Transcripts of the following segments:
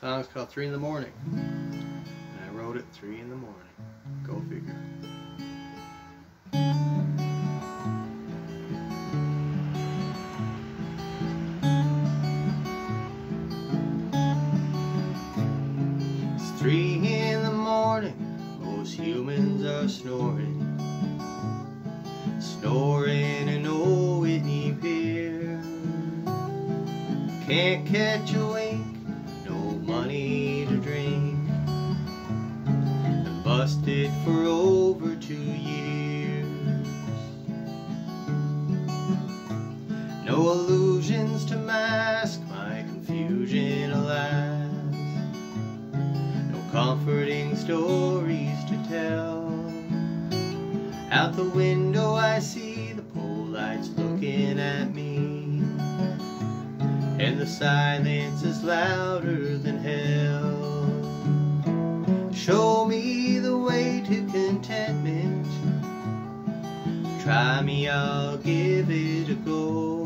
song's called 3 in the Morning. And I wrote it 3 in the morning. Go figure. It's 3 in the morning. Most humans are snoring. Snoring an old Whitney pier. Can't catch a wink. Money to drink, and busted for over 2 years. No illusions to mask my confusion, alas. No comforting stories to tell. Out the window I see the pole lights looking at me, and the silence is louder than hell. Show me the way to contentment. Try me, I'll give it a go.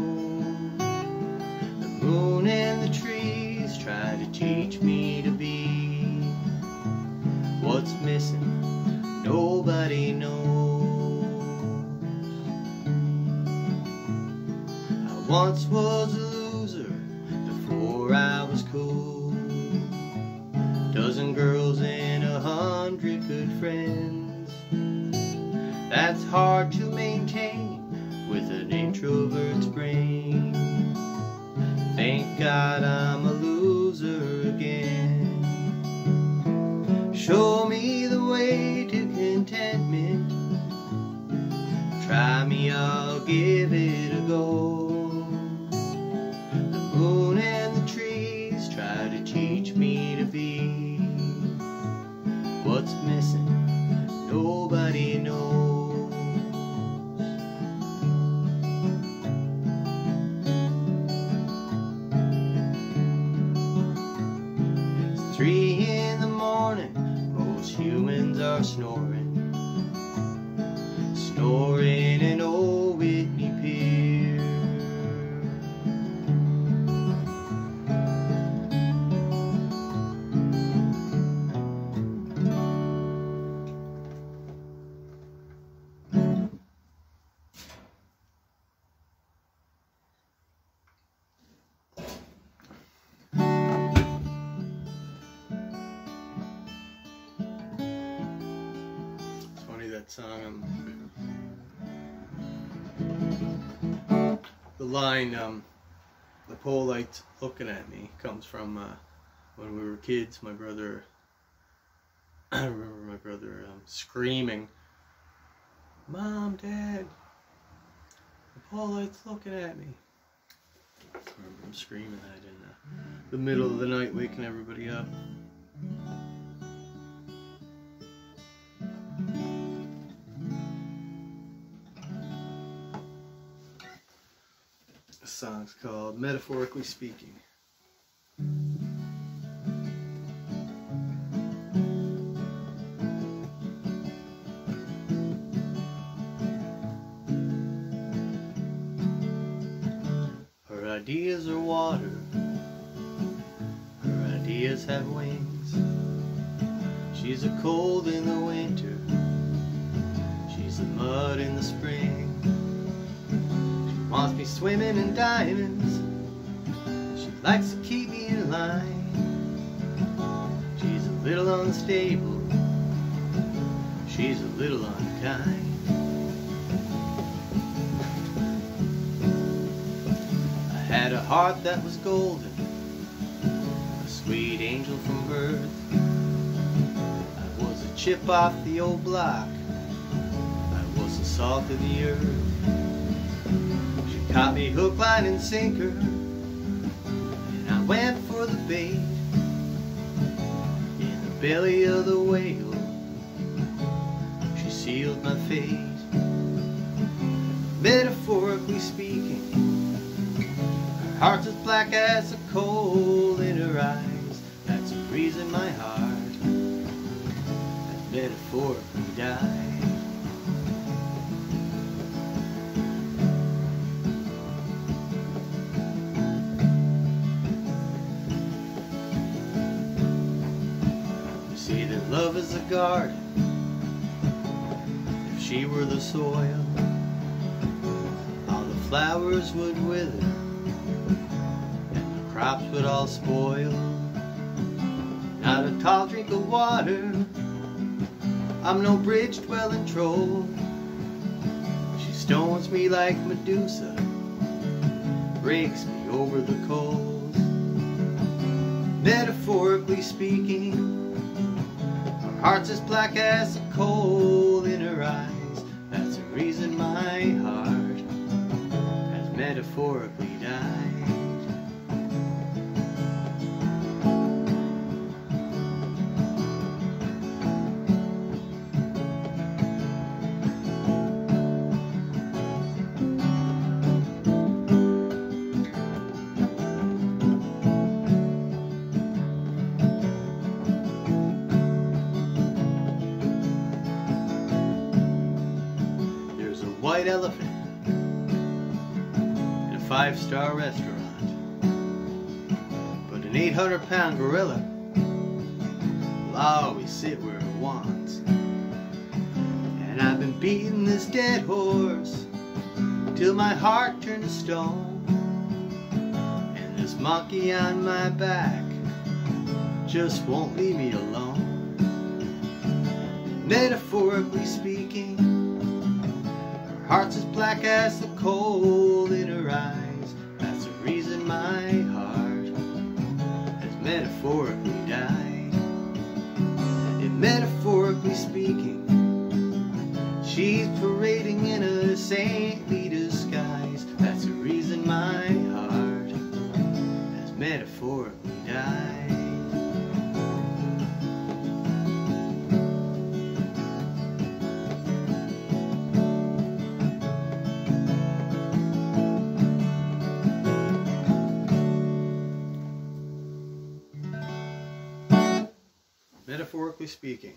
The moon and the trees try to teach me to be. What's missing, nobody knows. I once was a loser before I was cool. Dozen girls and 100 good friends. That's hard to maintain with an introvert's brain. Thank God I'm a loser again. Show me the way to contentment. Try me, I'll give it a go. The moon and the trees try to teach me to be. What's missing, nobody knows. It's 3 in the morning, most humans are snoring. Snoring an old Whitney pier. It's funny that song. The line, the pole lights looking at me, comes from when we were kids. My brother, I remember my brother screaming, "Mom, Dad, the pole lights looking at me." I remember him screaming that in the middle of the night, waking everybody up. The song's called Metaphorically Speaking. Her ideas are water, her ideas have wings. She's the cold in the winter, she's the mud in the spring. Wants me swimming in diamonds, she likes to keep me in line. She's a little unstable, she's a little unkind. I had a heart that was golden, a sweet angel from birth. I was a chip off the old block, I was the salt of the earth. Caught me hook, line, and sinker, and I went for the bait. In the belly of the whale, she sealed my fate. Metaphorically speaking, her heart's as black as the coal in her eyes. That's the reason my heart has metaphorically died. garden. If she were the soil, all the flowers would wither, and the crops would all spoil. Not a tall drink of water, I'm no bridge-dwelling troll. She stones me like Medusa, breaks me over the coals. Metaphorically speaking, her heart's as black as the coal in her eyes. That's the reason my heart has metaphorically died. White elephant in a 5-star restaurant, but an 800-pound gorilla will always sit where it wants. And I've been beating this dead horse till my heart turned to stone, and this monkey on my back just won't leave me alone. Metaphorically speaking, heart's as black as the coal in her eyes. That's the reason my heart has metaphorically died. And metaphorically speaking, she's parading in a saintly disguise. That's the reason my heart has metaphorically died. Metaphorically speaking.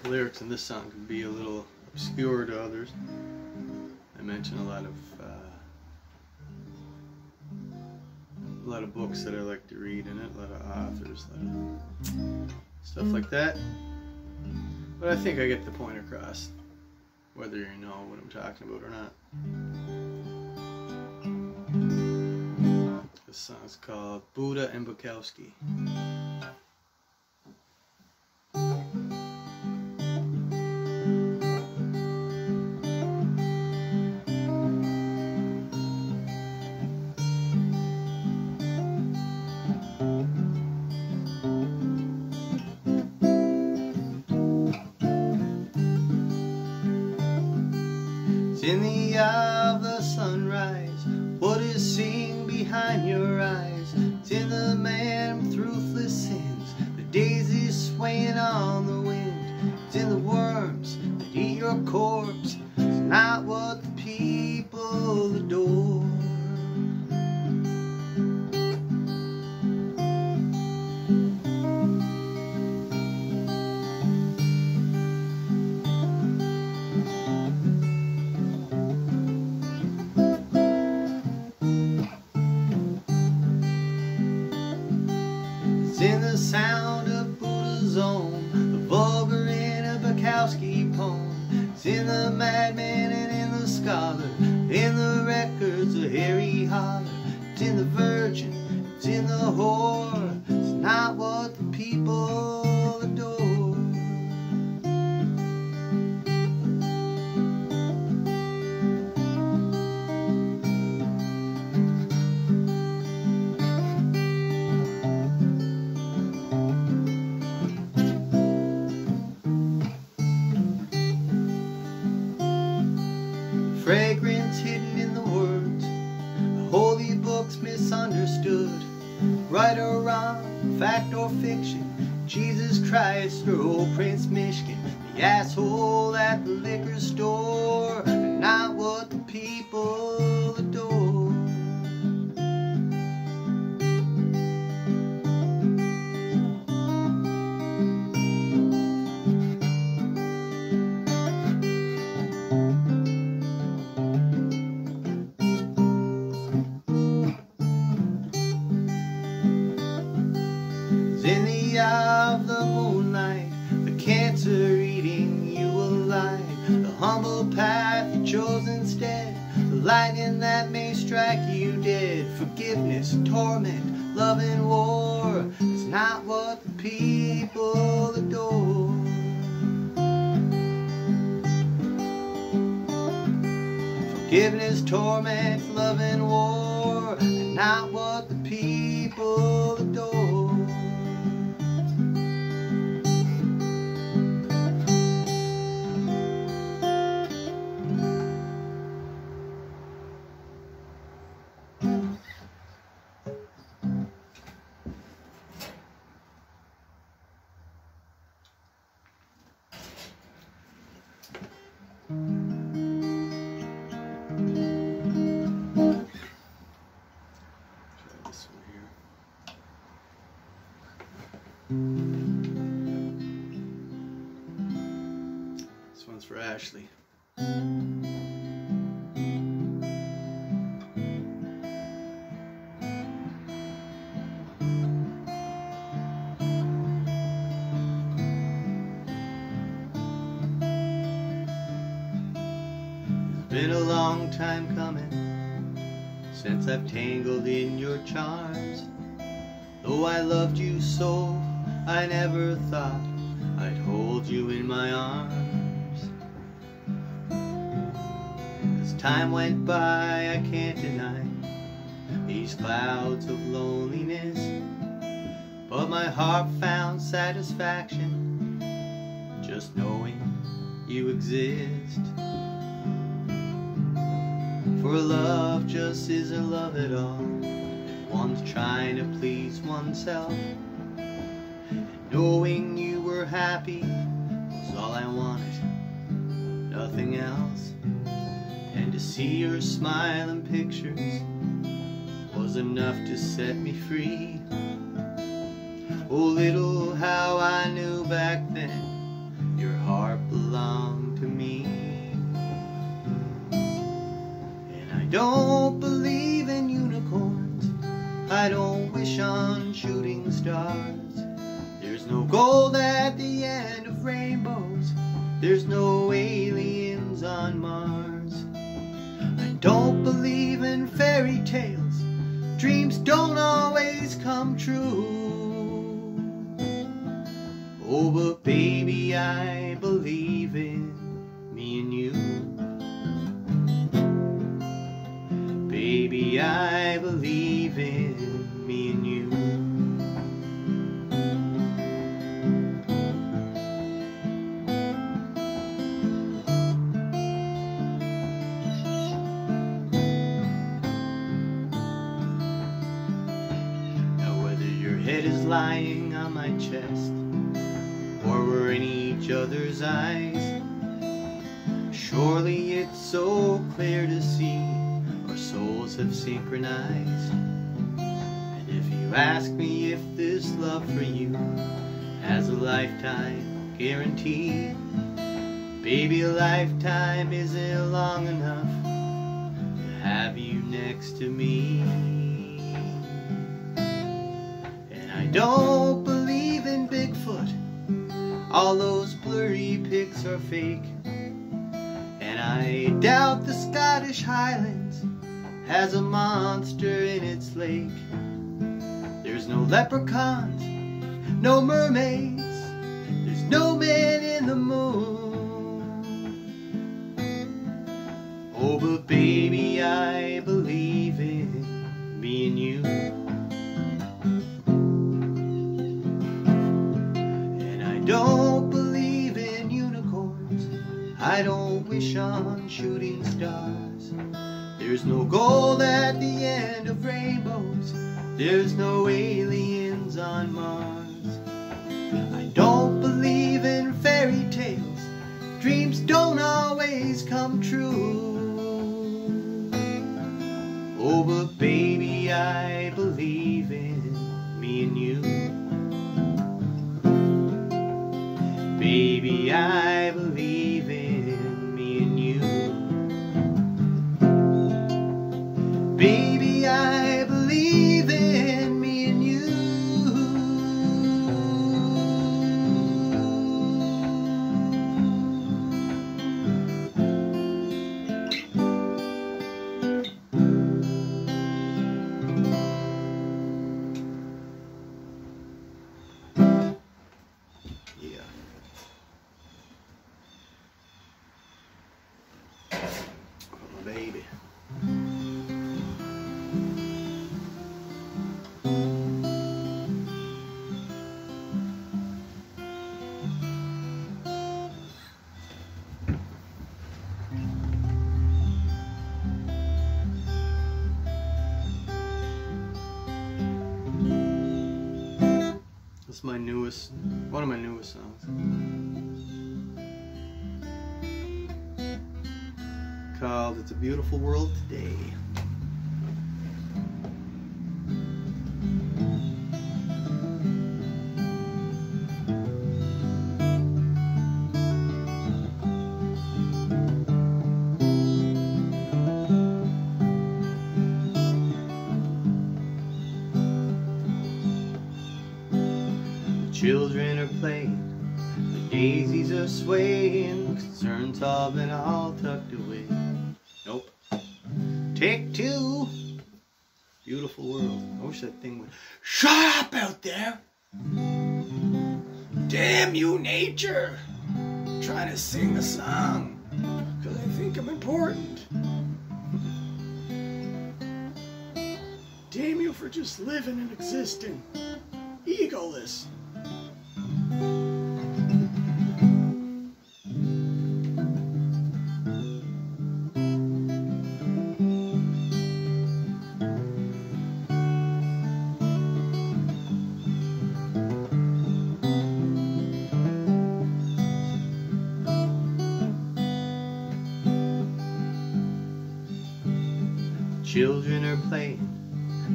The lyrics in this song can be a little obscure to others. I mention a lot of books that I like to read in it, a lot of authors, a lot of stuff like that. But I think I get the point across, whether you know what I'm talking about or not. This song's called Buddha and Bukowski. In the eye of the sunrise, what is seen behind your eyes? It's in the man with ruthless sins, the daisies swaying on the wind. It's in the worms that eat your corpse. It's not what the people adore. It's in the sound of Buddha's own, the vulgar in a Bukowski poem. It's in the madman and in the scholar, in the records of Harry Holler. It's in the virgin, it's in the whore. It's not what the people adore. Fragrance hidden in the words, the holy book's misunderstood. Right or wrong, fact or fiction, Jesus Christ or old Prince Michigan, the asshole at the liquor store, and not what the people adore. in the eye of the moonlight, the cancer eating you alive, the humble path you chose instead, the lightning that may strike you dead. Forgiveness, torment, love and war is not what the people adore. Forgiveness, torment, love and war are not what the people adore. This one's for Ashley. It's been a long time coming since I've tangled in your charms. Though I loved you so, I never thought I'd hold you in my arms. As time went by, I can't deny these clouds of loneliness, but my heart found satisfaction just knowing you exist. For love just isn't love at all. One's trying to please oneself, and knowing you were happy was all I wanted, nothing else. And to see your smile in pictures was enough to set me free. Oh, little how I knew back then your heart belonged to me. And I don't believe in unicorns, I don't wish on shooting stars. There's no gold at the end of rainbows, there's no aliens on Mars. I don't believe in fairy tales, dreams don't always come true. Oh, but baby, I believe in me and you. Baby, I believe in me and you. Now whether your head is lying on my chest or we're in each other's eyes, surely it's so clear to see our souls have synchronized. And if you ask me if this love for you has a lifetime guarantee, baby, a lifetime isn't long enough to have you next to me. And I don't believe in Bigfoot, all those blurry pics are fake. And I doubt the Scottish Highlands has a monster in its lake. There's no leprechauns, no mermaids, there's no man in the moon. Oh, but baby, I believe in me and you. And I don't believe in unicorns, I don't wish on shooting stars. There's no gold at the end of rainbows, there's no aliens on Mars. I don't believe in fairy tales, dreams don't always come true. Oh, but baby, I believe in me and you. Baby, I believe in me and you. Baby, I believe in me and you. This is my newest, one of my newest songs. Called It's a Beautiful World Today. Children are playing, the daisies are swaying, concerns have been all tucked away. Nope. Take two. Beautiful world. I wish that thing would shut up out there. Damn you, nature. I'm trying to sing a song because I think I'm important. Damn you for just living and existing. Egoless. Children are playing,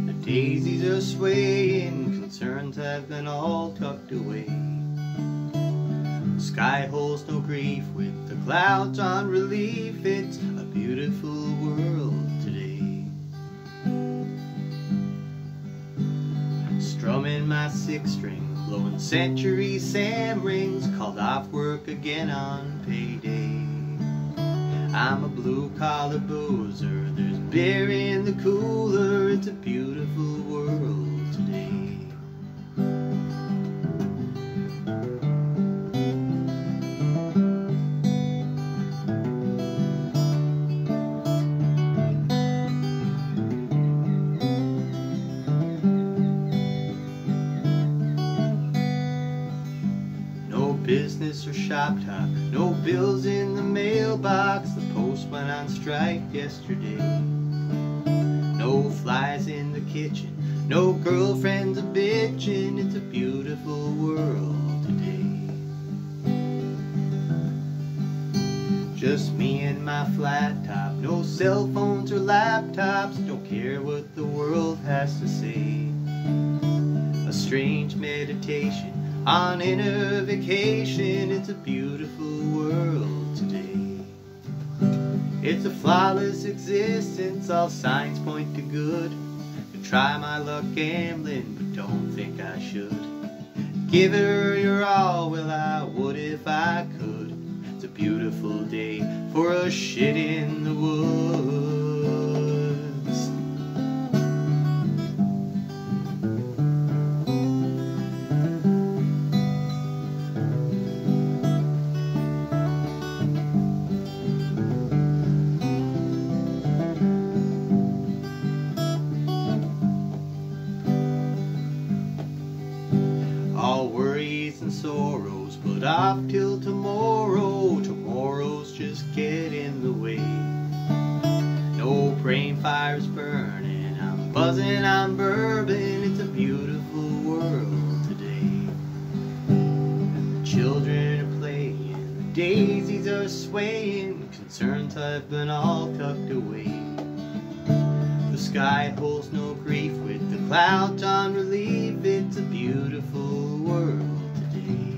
the daisies are swaying, concerns have been all tucked away. The sky holds no grief with the clouds on relief, it's a beautiful world today. Strumming my six string, blowing century Sam rings, called off work again on payday. I'm a blue-collar boozer, there's beer in the cooler, it's a beautiful world today. No business or shop talk, no bills in the mailbox, the post went on strike yesterday. No flies in the kitchen, no girlfriends a bitchin', it's a beautiful world today. Just me and my flat top, no cell phones or laptops, don't care what the world has to say. A strange meditation on inner vacation, it's a beautiful world today. It's a flawless existence, all signs point to good. Could try my luck gambling, but don't think I should. Give her your all, well I would if I could. It's a beautiful day for a shit in the woods. All worries and sorrows put off till tomorrow. Tomorrow's just get in the way. No brain fires burning, I'm buzzing on bourbon. It's a beautiful world today. And the children are playing, the daisies are swaying, concerns have been all tucked away. The sky holds no grief with the clouds on relief, it's a beautiful world today.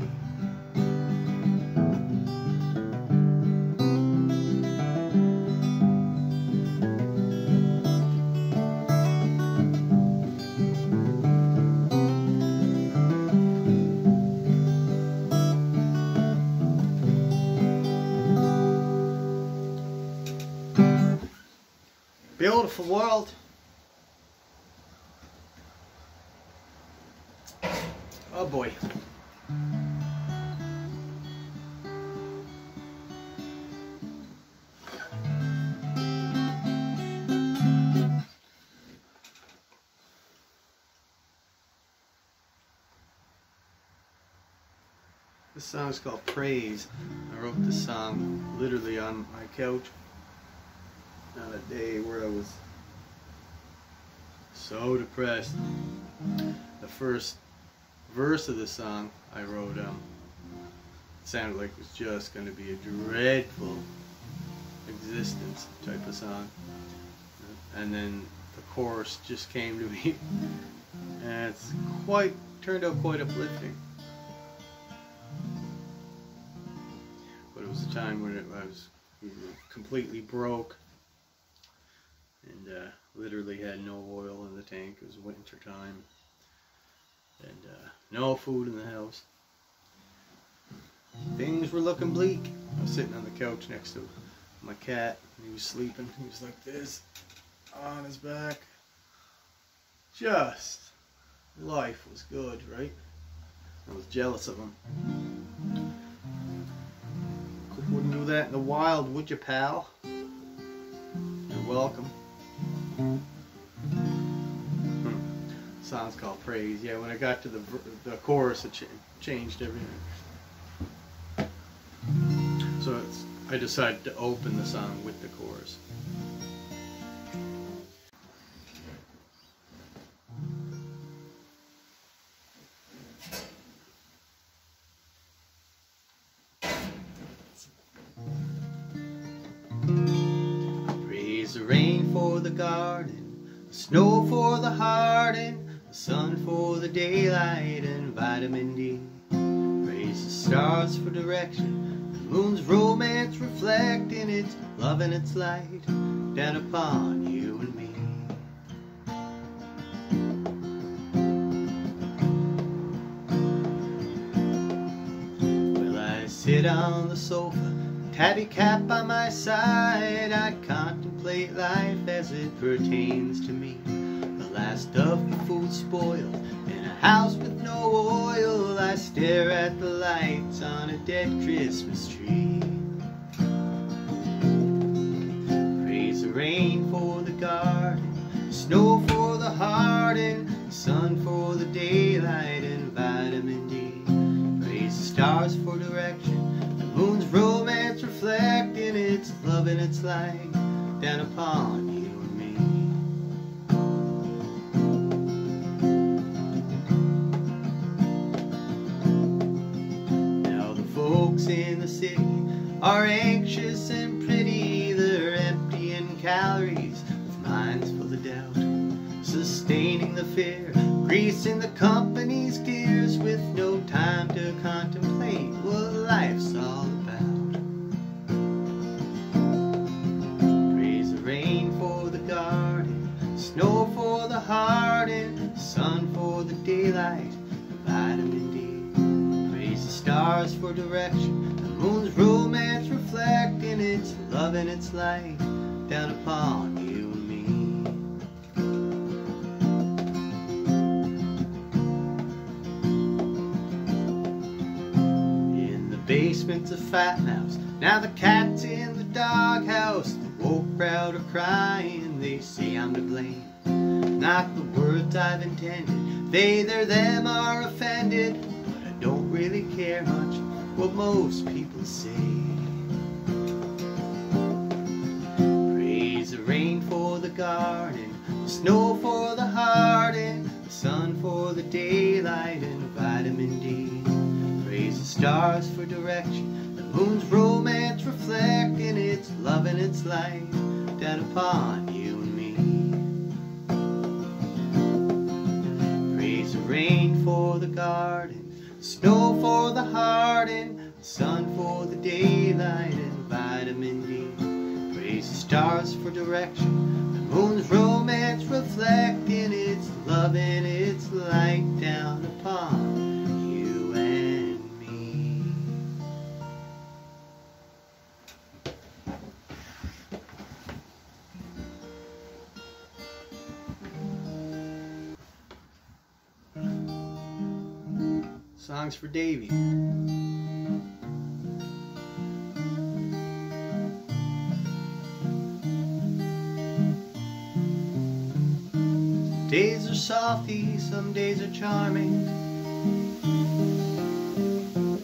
Beautiful world. Oh boy. This song is called Praise. I wrote this song literally on my couch on a day where I was so depressed. The first verse of the song I wrote, it sounded like it was just going to be a dreadful existence type of song. And then the chorus just came to me, and it's turned out quite uplifting. But it was a time when I was completely broke, and literally had no oil in the tank. It was winter time, and no food in the house. Things were looking bleak. I was sitting on the couch next to my cat, and he was sleeping. He was like this, on his back. Just, life was good, right? I was jealous of him. Wouldn't do that in the wild, would you, pal? You're welcome. Song's called Praise. Yeah, when I got to the chorus, it changed everything. So I decided to open the song with the chorus. Praise the rain for the garden, the snow for the harden, the sun for the daylight and vitamin D. Praise the stars for direction, the moon's romance reflecting its love and its light down upon you and me. Well, I sit on the sofa, tabby cap by my side, I contemplate life as it pertains to me. The last of the food spoiled, in a house with no oil, I stare at the lights on a dead Christmas tree. Praise the rain for the garden, the snow for the harden, the sun for the daylight and vitamin D. Praise the stars for direction, the moon's romance reflecting its love and its light down upon you and me. Now the folks in the city are anxious and pretty, they're emptying calories with minds full of doubt, sustaining the fear, greasing the company's gears with no time to contemplate what life's all about. Praise the rain for the garden, snow for the harden, sun for the daylight and vitamin D. Praise the stars for direction, the moon's romance reflecting its love and its light down upon you and me. In the basement's a fat mouse, now the cat's in the doghouse. The woke crowd are crying, they say I'm to blame. Not the words I've intended, they, their, them are offended, but I don't really care much what most people say. Praise the rain for the garden, the snow for the harden, the sun for the daylight and vitamin D. Praise the stars for direction, the moon's romance reflecting its love and its light down upon you and me. Praise the rain for the garden, the snow for the harden, the sun for the daylight and vitamin D. Praise the stars for direction, the moon's romance reflecting its love and its light down upon you and me. Songs for Davey. Days are softy, some days are charming. Some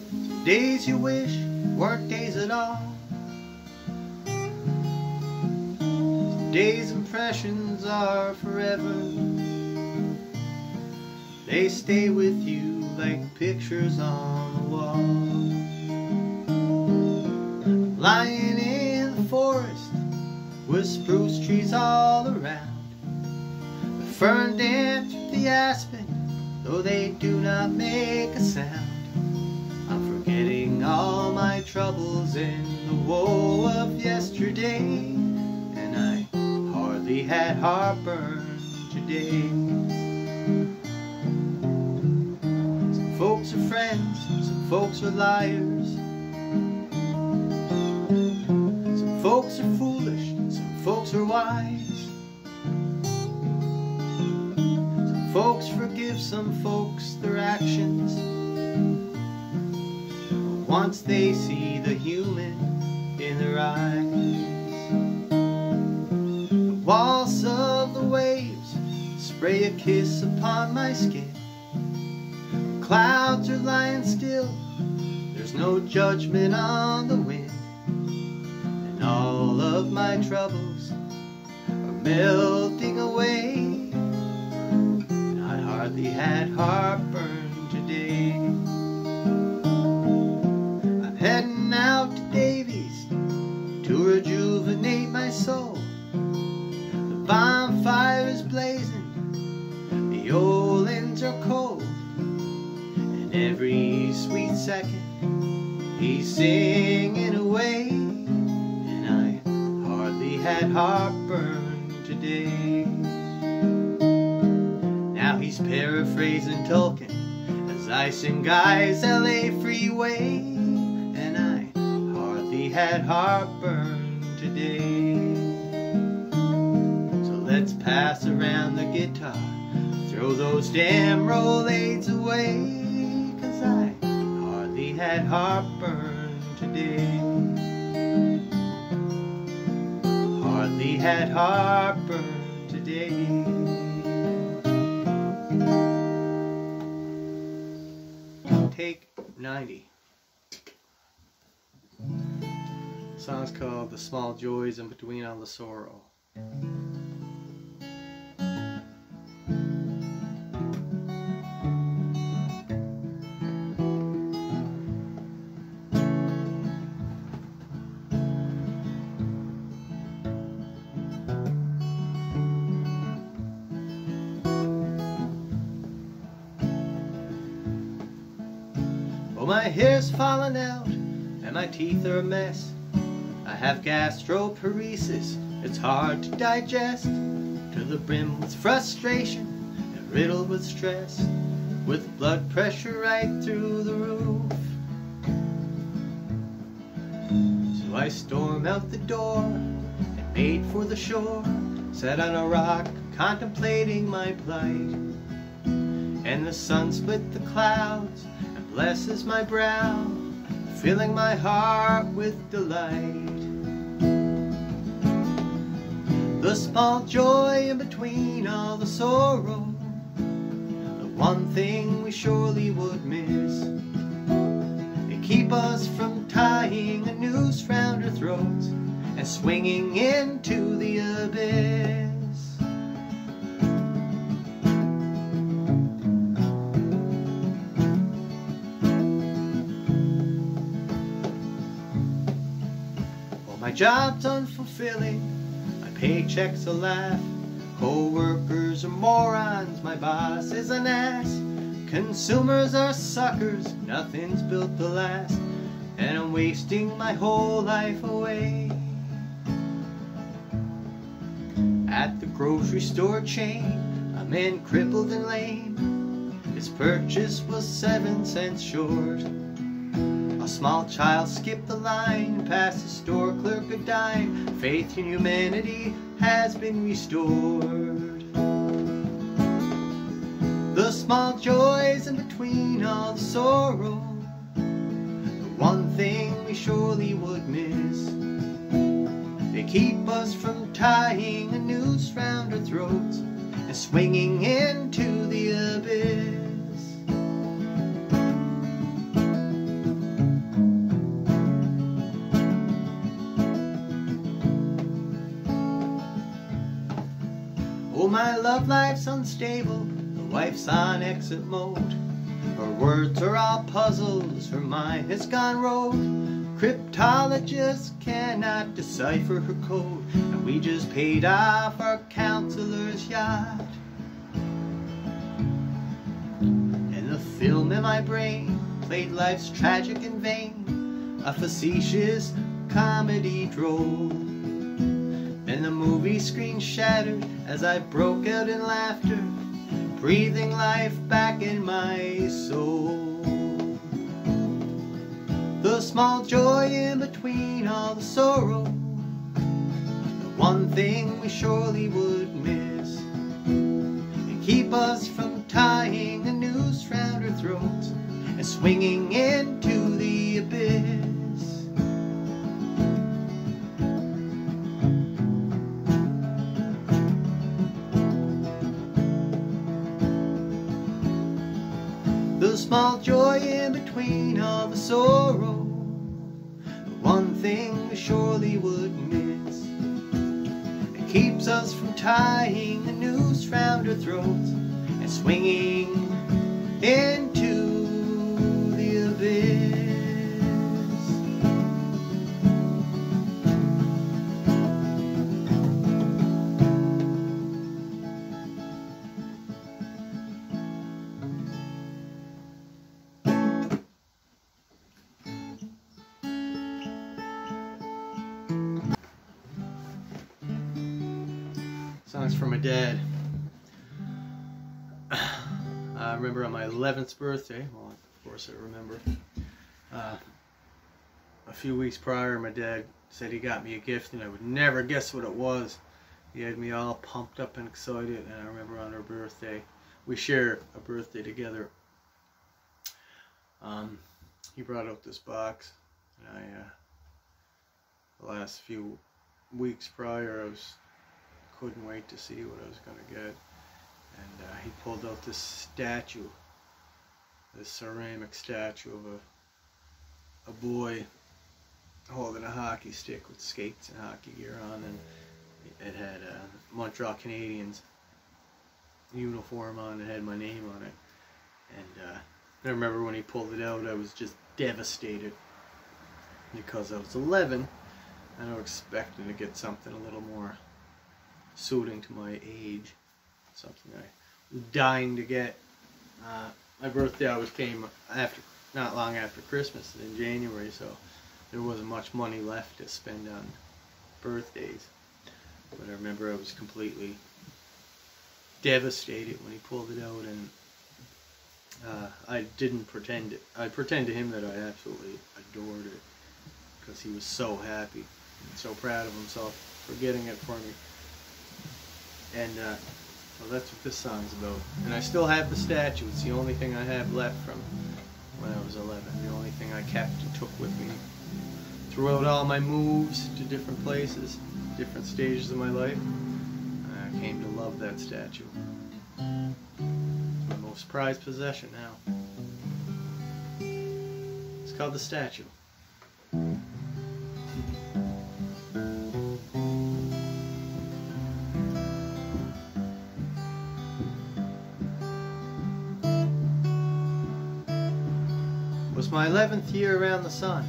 days you wish weren't days at all. Some days impressions are forever. they stay with you like pictures on the wall. Lying in the forest with spruce trees all around. The fern dance with the aspen, though they do not make a sound. I'm forgetting all my troubles and the woe of yesterday, and I hardly had heartburn today. Some folks are friends, some folks are liars. Some folks are foolish, some folks are wise. Some folks forgive some folks their actions once they see the human in their eyes. The waltz of the waves spray a kiss upon my skin. The clouds are lying still, there's no judgment on the wind. And all of my troubles are melting away, and I hardly had heartburn today. I'm heading out to Davey's to rejuvenate my soul. The bonfire is blazing, the Olins are cold, and every sweet second he's singing away, and I hardly had heartburn today. Now he's paraphrasing Tolkien as I sing Guy's LA Freeway, and I hardly had heartburn today. So let's pass around the guitar, throw those damn Rolaids away, 'cause I hardly had heartburn today. Hardly had heartburn today. Take 90. The song's called The Small Joys in Between All the Sorrow. Oh, my hair's falling out and my teeth are a mess. I have gastroparesis, it's hard to digest. To the brim with frustration and riddled with stress, with blood pressure right through the roof. So I storm out the door and made for the shore, sat on a rock contemplating my plight. And the sun split the clouds and blesses my brow, filling my heart with delight. The small joy in between all the sorrow, the one thing we surely would miss. They keep us from tying a noose round our throats and swinging into the abyss. My job's unfulfilling, my paycheck's a laugh. Co-workers are morons, my boss is an ass. Consumers are suckers, nothing's built to last, and I'm wasting my whole life away. At the grocery store chain, a man crippled and lame. His purchase was 7 cents short. A small child skipped the line, passed the store clerk a dime. Faith in humanity has been restored. The small joys in between all the sorrow, the one thing we surely would miss. They keep us from tying a noose round our throats and swinging into the abyss. Oh, my love life's unstable, the wife's on exit mode. Her words are all puzzles, her mind has gone rogue. Cryptologists cannot decipher her code, and we just paid off our counselor's yacht. And the film in my brain played life's tragic and vain, a facetious comedy droll. And the movie screen shattered as I broke out in laughter, breathing life back in my soul. The small joy in between all the sorrow, the one thing we surely would miss, and keep us from tying a noose round our throats and swinging into the abyss. The small joy in between all the sorrow, the one thing we surely would miss, it keeps us from tying a noose round our throats and swinging into the abyss. Songs from my dad. I remember on my 11th birthday, well, of course I remember, a few weeks prior, my dad said he got me a gift and I would never guess what it was. He had me all pumped up and excited, and I remember on our birthday, we share a birthday together, he brought out this box, and the last few weeks prior, couldn't wait to see what I was going to get. And he pulled out this statue, this ceramic statue of a boy holding a hockey stick with skates and hockey gear on, and it had a Montreal Canadiens uniform on. It had my name on it, and I remember when he pulled it out, I was just devastated because I was 11 and I was expecting to get something a little more suiting to my age, something I was dying to get. My birthday always came after, not long after Christmas in January, so there wasn't much money left to spend on birthdays. But I remember I was completely devastated when he pulled it out, and I didn't pretend it. I pretend to him that I absolutely adored it because he was so happy and so proud of himself for getting it for me. And so that's what this song's about. And I still have the statue. It's the only thing I have left from when I was 11. The only thing I kept and took with me throughout all my moves to different places, different stages of my life. I came to love that statue. It's my most prized possession now. It's called the statue. It was my 11th year around the sun,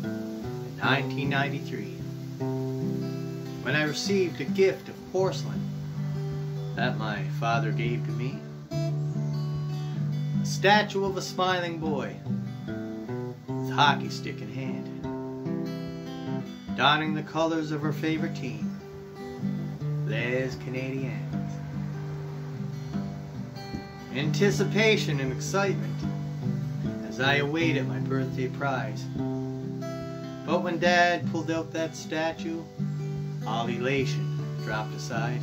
in 1993, when I received a gift of porcelain that my father gave to me. A statue of a smiling boy with hockey stick in hand, donning the colors of her favorite team, Les Canadiens. Anticipation and excitement as I awaited my birthday prize. But when Dad pulled out that statue, all elation dropped aside.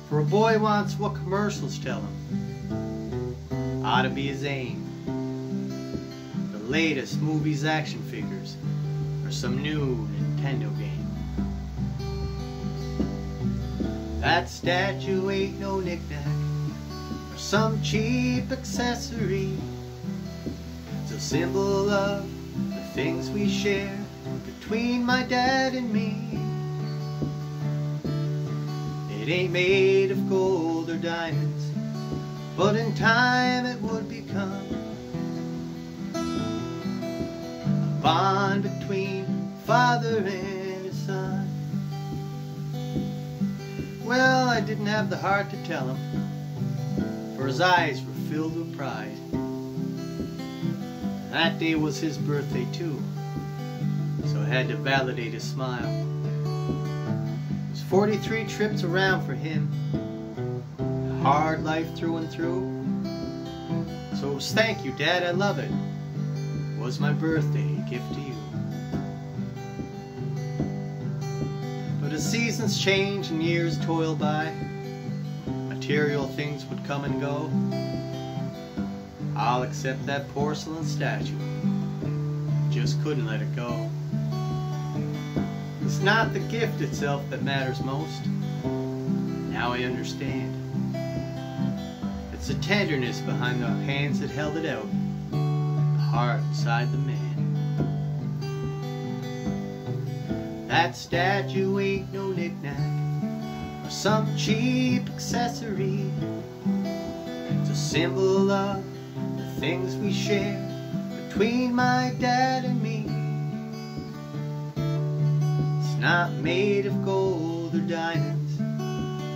For a boy wants what commercials tell him ought to be his aim. The latest movie's action figures or some new Nintendo game. That statue ain't no knick-knack or some cheap accessory. It's a symbol of the things we share between my dad and me. It ain't made of gold or diamonds, but in time it would become a bond between father and his son. Well, I didn't have the heart to tell him, for his eyes were filled with pride. That day was his birthday too, so I had to validate his smile. It was 43 trips around for him, a hard life through and through. So it was thank you, Dad, I love it. It was my birthday, a gift to you. But as seasons change and years toil by, material things would come and go. I'll accept that porcelain statue. Just couldn't let it go. It's not the gift itself that matters most. Now I understand. It's the tenderness behind the hands that held it out, the heart inside the man. That statue ain't no knick-knack or some cheap accessory. It's a symbol of the things we share between my dad and me. It's not made of gold or diamonds,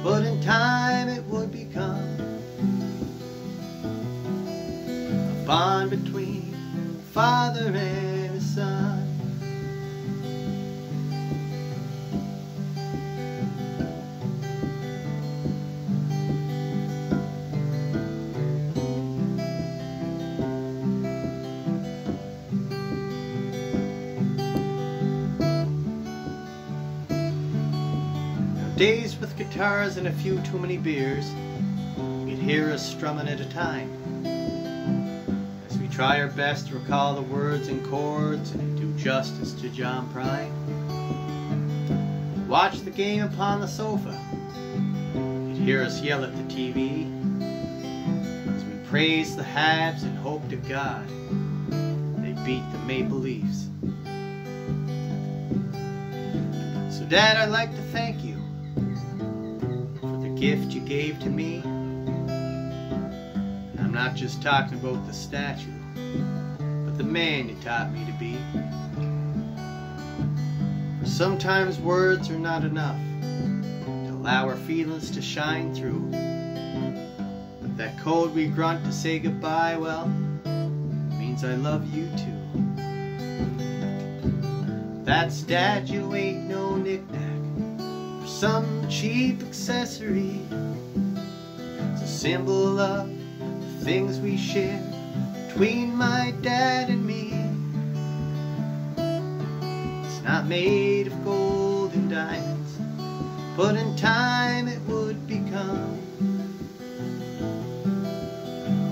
but in time it would become a bond between father and his son. Days with guitars and a few too many beers, you'd hear us strumming at a time, as we try our best to recall the words and chords and do justice to John Prine. Watch the game upon the sofa, you'd hear us yell at the TV, as we praise the Habs and hope to God they beat the Maple Leafs. So Dad, I'd like to thank you gift you gave to me. And I'm not just talking about the statue, but the man you taught me to be. For sometimes words are not enough to allow our feelings to shine through. But that code we grunt to say goodbye, well, it means I love you too. That statue ain't no knick-knack, some cheap accessory. It's a symbol of the things we share between my dad and me. It's not made of gold and diamonds, but in time it would become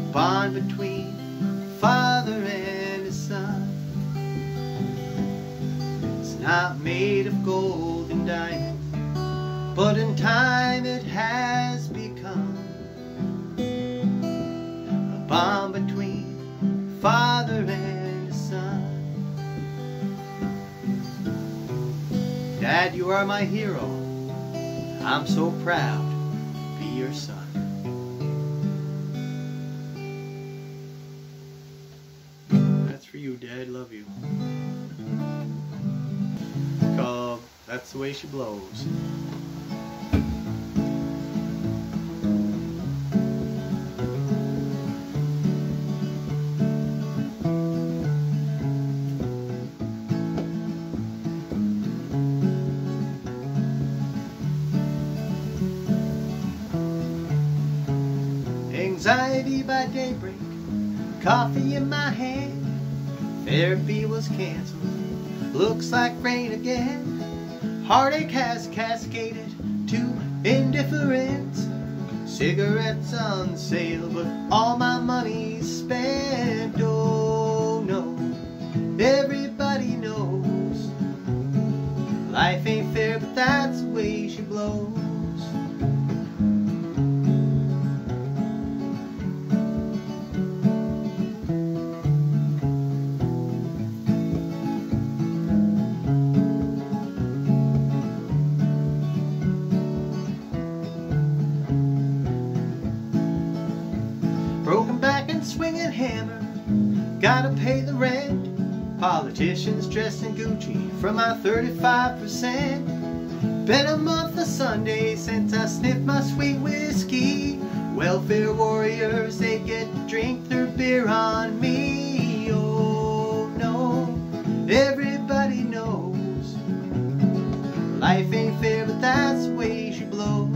a bond between father and his son. It's not made of gold and diamonds, but in time it has become a bond between father and his son. Dad, you are my hero. I'm so proud to be your son. That's for you, Dad. Love you. It's called That's the Way She Blows. Anxiety by daybreak, coffee in my hand. Therapy was canceled, looks like rain again. Heartache has cascaded to indifference. Cigarettes on sale, but all my money's spent. Oh no, everybody knows life ain't fair, but that's the way she blows. hammer, gotta pay the rent. Politicians dressed in Gucci from my 35%. Been a month of Sunday since I sniffed my sweet whiskey. Welfare warriors, they get to drink their beer on me. Oh no, everybody knows life ain't fair, but that's the way she blows.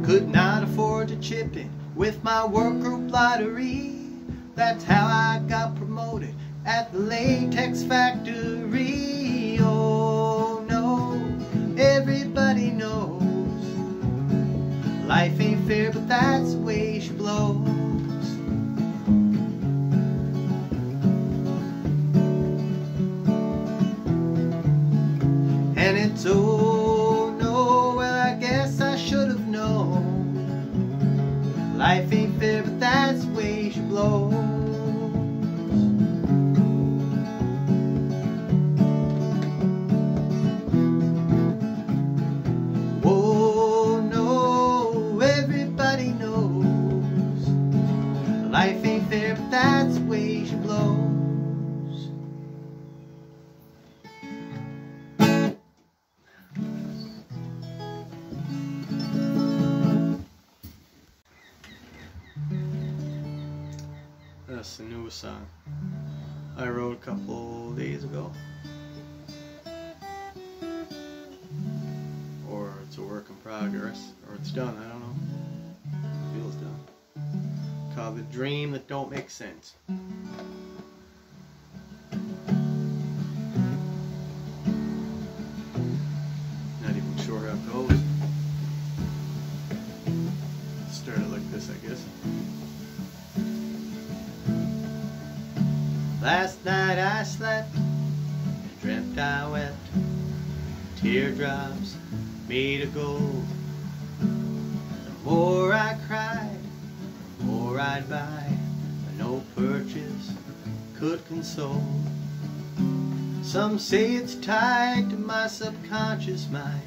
Could not afford to chip in with my work group lottery. That's how I got promoted at the latex factory. Oh no, everybody knows life ain't fair, but that's the way she blows. And it's oh no, well I guess I should have known. Life ain't fair, but that's the way she blows. Oh no, everybody knows life ain't fair, but that's the way she blows. That's the newest song I wrote a couple days ago. Or it's a work in progress, or it's done, I don't know. It feels done. Called The Dream That Don't Make Sense. Not even sure how it goes. Started like this, I guess. Last night I slept and dreamt I wept. Teardrops made of gold. The more I cried, the more I'd buy, but no purchase could console. Some say it's tied to my subconscious mind,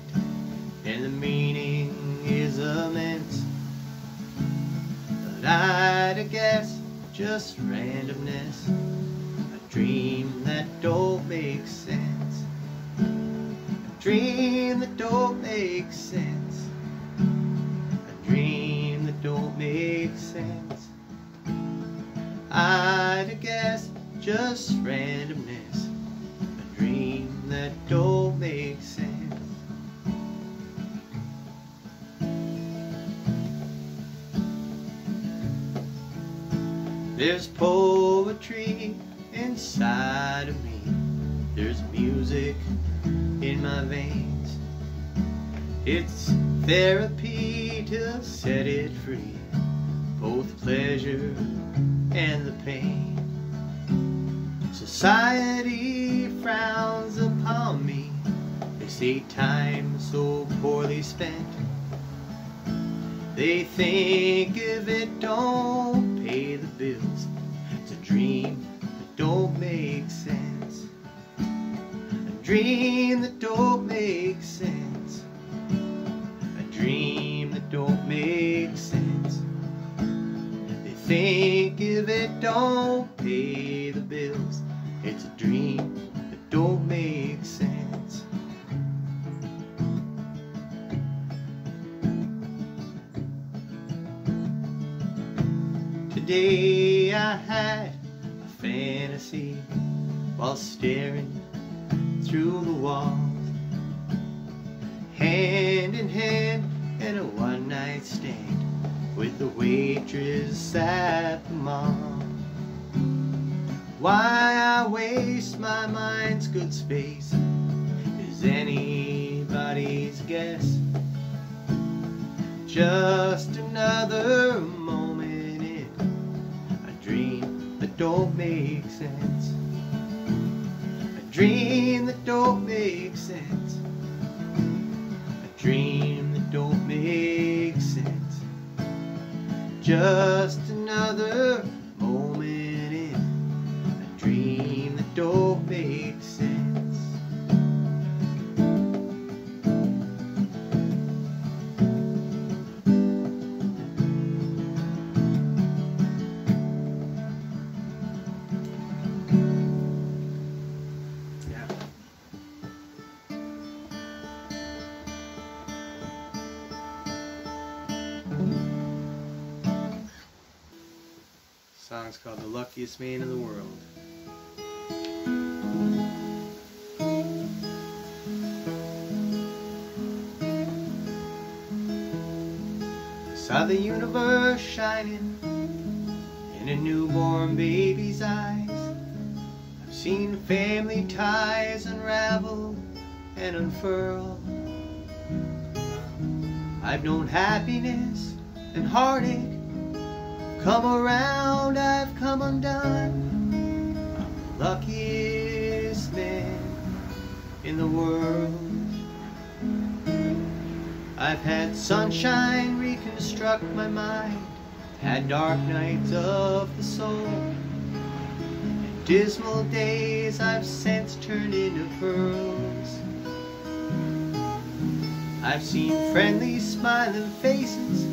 and the meaning is immense. But I'd guess just randomness, a dream that don't make sense. A dream that don't make sense. A dream that don't make sense. I'd guess just randomness, a dream that don't make sense. There's poetry inside of me. There's music in my veins. It's therapy to set it free, both pleasure and the pain. Society frowns upon me. They say time so poorly spent. They think if it don't pay the bills, it's a dream that don't make sense. A dream that don't make sense. A dream that don't make sense. They think if it don't pay the bills, it's a dream that don't make sense. Today I had a fantasy while staring through the walls, hand in hand in a one-night stand with the waitress at the mall. Why I waste my mind's good space is anybody's guess. Just another moment in a dream that don't make sense. A dream that don't make sense. A dream that don't make sense. Just another moment in a dream that don't make sense. song's called The Luckiest Man in the World. I saw the universe shining in a newborn baby's eyes. I've seen family ties unravel and unfurl. I've known happiness and heartache come around, I've come undone. I'm the luckiest man in the world. I've had sunshine reconstruct my mind, had dark nights of the soul, and dismal days I've since turned into pearls. I've seen friendly smiling faces,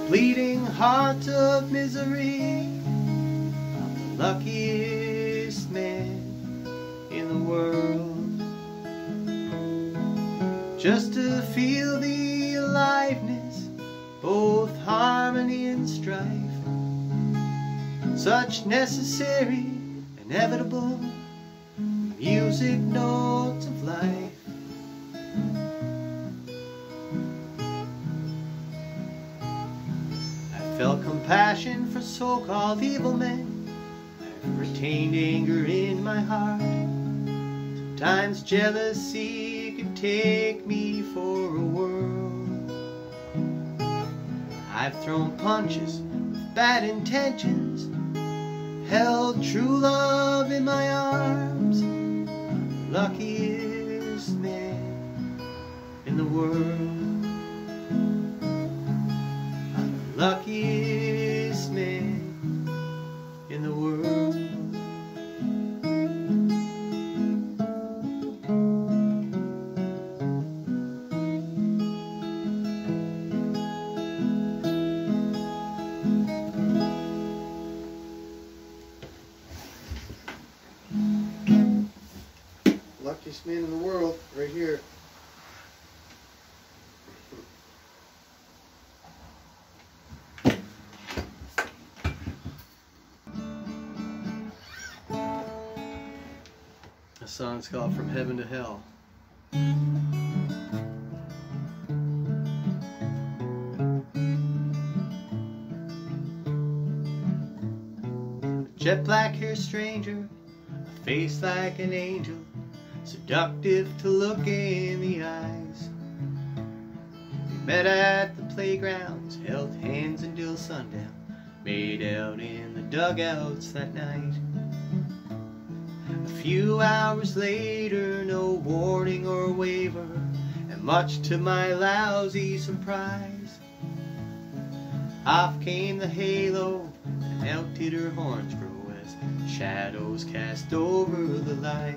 bleeding hearts of misery. I'm the luckiest man in the world. Just to feel the aliveness, both harmony and strife, such necessary, inevitable music notes of life. Felt compassion for so-called evil men. I've retained anger in my heart. Sometimes jealousy could take me for a whirl. I've thrown punches with bad intentions, held true love in my arms. I'm the luckiest man in the world. Luckiest man in the world. Luckiest man in the world, right here. The song's called From Heaven to Hell. A jet black hair stranger, a face like an angel, seductive to look in the eyes. We met at the playgrounds, held hands until sundown, made out in the dugouts that night. A few hours later, no warning or waiver, and much to my lousy surprise, off came the halo, and out did her horns grow as shadows cast over the light.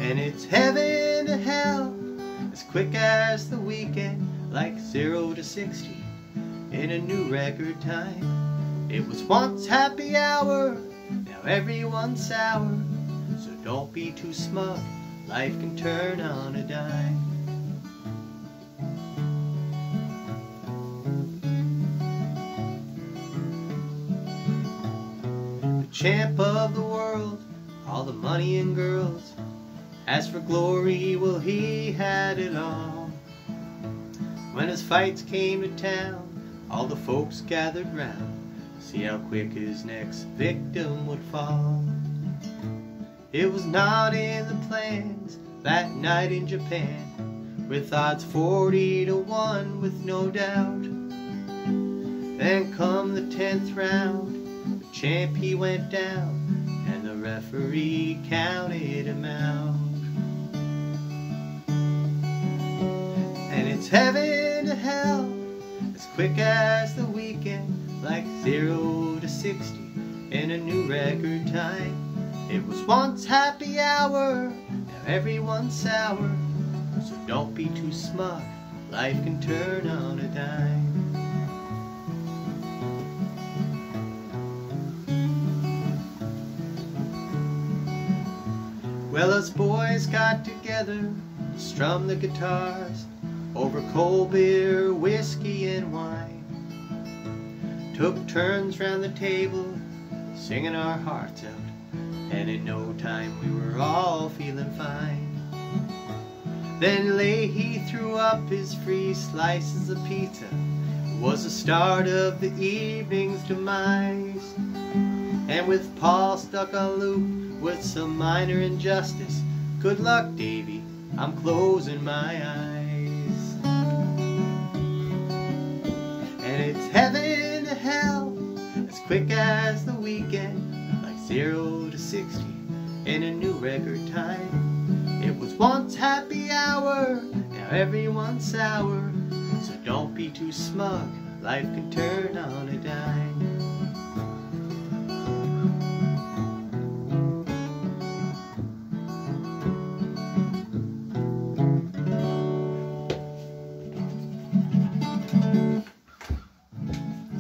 And it's heaven to hell, as quick as the weekend, like 0 to 60 in a new record time. It was once happy hour, now everyone's sour, so don't be too smug, life can turn on a dime. The champ of the world, all the money and girls, as for glory, well, he had it all. When his fights came to town, all the folks gathered round, see how quick his next victim would fall. It was not in the plans that night in Japan, with odds 40 to 1 with no doubt. Then come the 10th round, the champ he went down, and the referee counted him out. And it's heaven to hell, as quick as the weekend, like 0 to 60 in a new record time. It was once happy hour, now everyone's sour, so don't be too smug, life can turn on a dime. Well, us boys got together to strum the guitars over cold beer, whiskey, and wine. took turns round the table, singing our hearts out, and in no time we were all feeling fine. Then Leahy threw up his free slices of pizza. It was the start of the evening's demise. And with Paul stuck on loop with some minor injustice, good luck, Davey, I'm closing my eyes. And it's heaven to hell, as quick as the weekend, like 0 to 60 in a new record time. It was once happy hour, now everyone's sour, so don't be too smug, life can turn on a dime.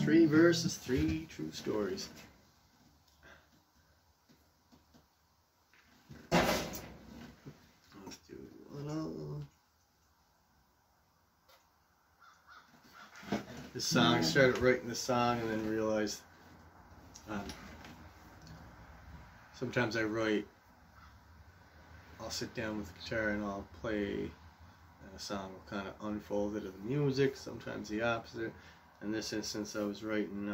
Three verses, 3 true stories. Let's do one. This song, I started writing this song and then realized sometimes I write, I'll sit down with the guitar and I'll play, and a song will kind of unfold into the music, sometimes the opposite. In this instance I was writing,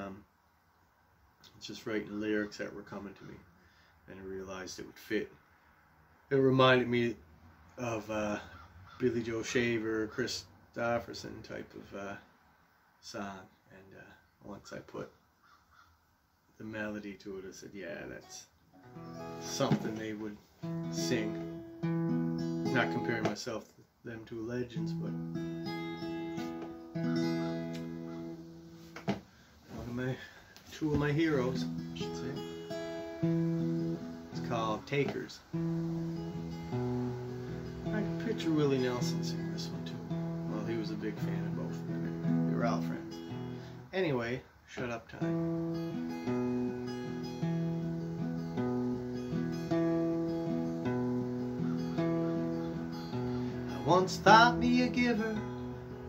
just writing lyrics that were coming to me, and I realized it would fit. It reminded me of Billy Joe Shaver, Kristofferson type of song, and once I put the melody to it, I said, yeah, that's something they would sing. Not comparing myself to them two legends, but two of my heroes, I should say. It's called Takers. I can picture Willie Nelson singing this one too. Well, he was a big fan of both of them. They were all friends. Anyway, shut up time. I once thought me a giver,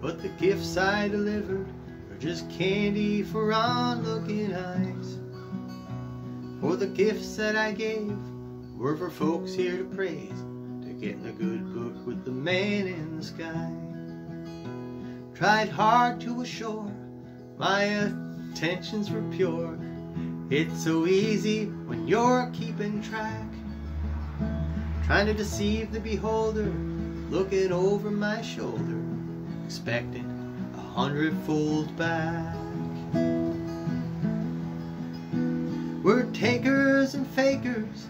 but the gifts I delivered are just candy for onlooking eyes. For the gifts that I gave were for folks here to praise, to get in a good book with the man in the sky. Tried hard to assure my intentions were pure. It's so easy when you're keeping track, trying to deceive the beholder, looking over my shoulder, expecting 100-fold back. We're takers and fakers,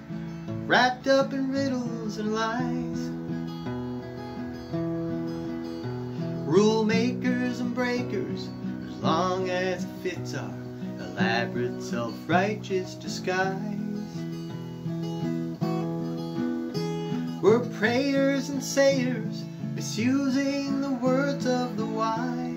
wrapped up in riddles and lies, rule makers and breakers, as long as it fits our elaborate self-righteous disguise. We're prayers and sayers, misusing the words of the wise.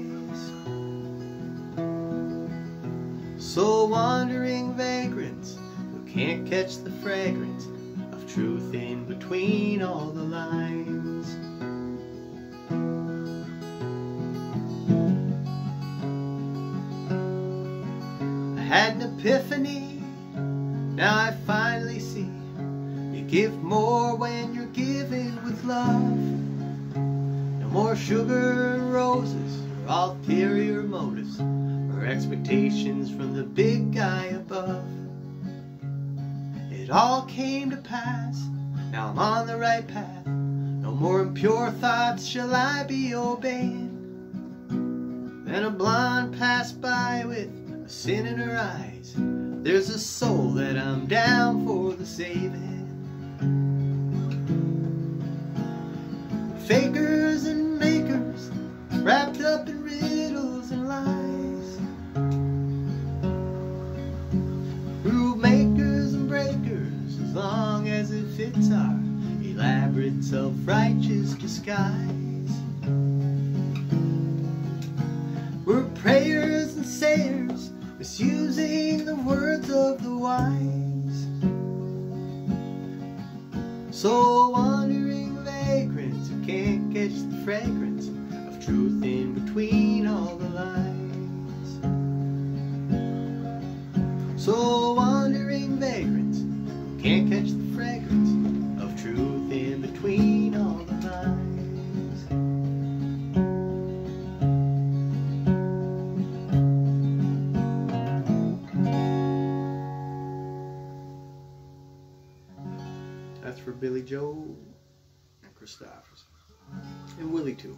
Soul wandering vagrants who can't catch the fragrance of truth in between all the lines. I had an epiphany, now I finally see. You give more when you're giving with love. No more sugar and roses or ulterior motives, or expectations from the big guy above. It all came to pass, now I'm on the right path. No more impure thoughts shall I be obeying. Then a blonde passed by with a sin in her eyes. There's a soul that I'm down for the saving. Fakers and makers, wrapped up in riddles and lies. Rule makers and breakers, as long as it fits our elaborate self-righteous disguise. We're prayers and sayers, misusing the words of the wise. Soul wandering vagrants who can't catch the fragrance of truth in between all the lines. Joe and Kristofferson. And Willie too.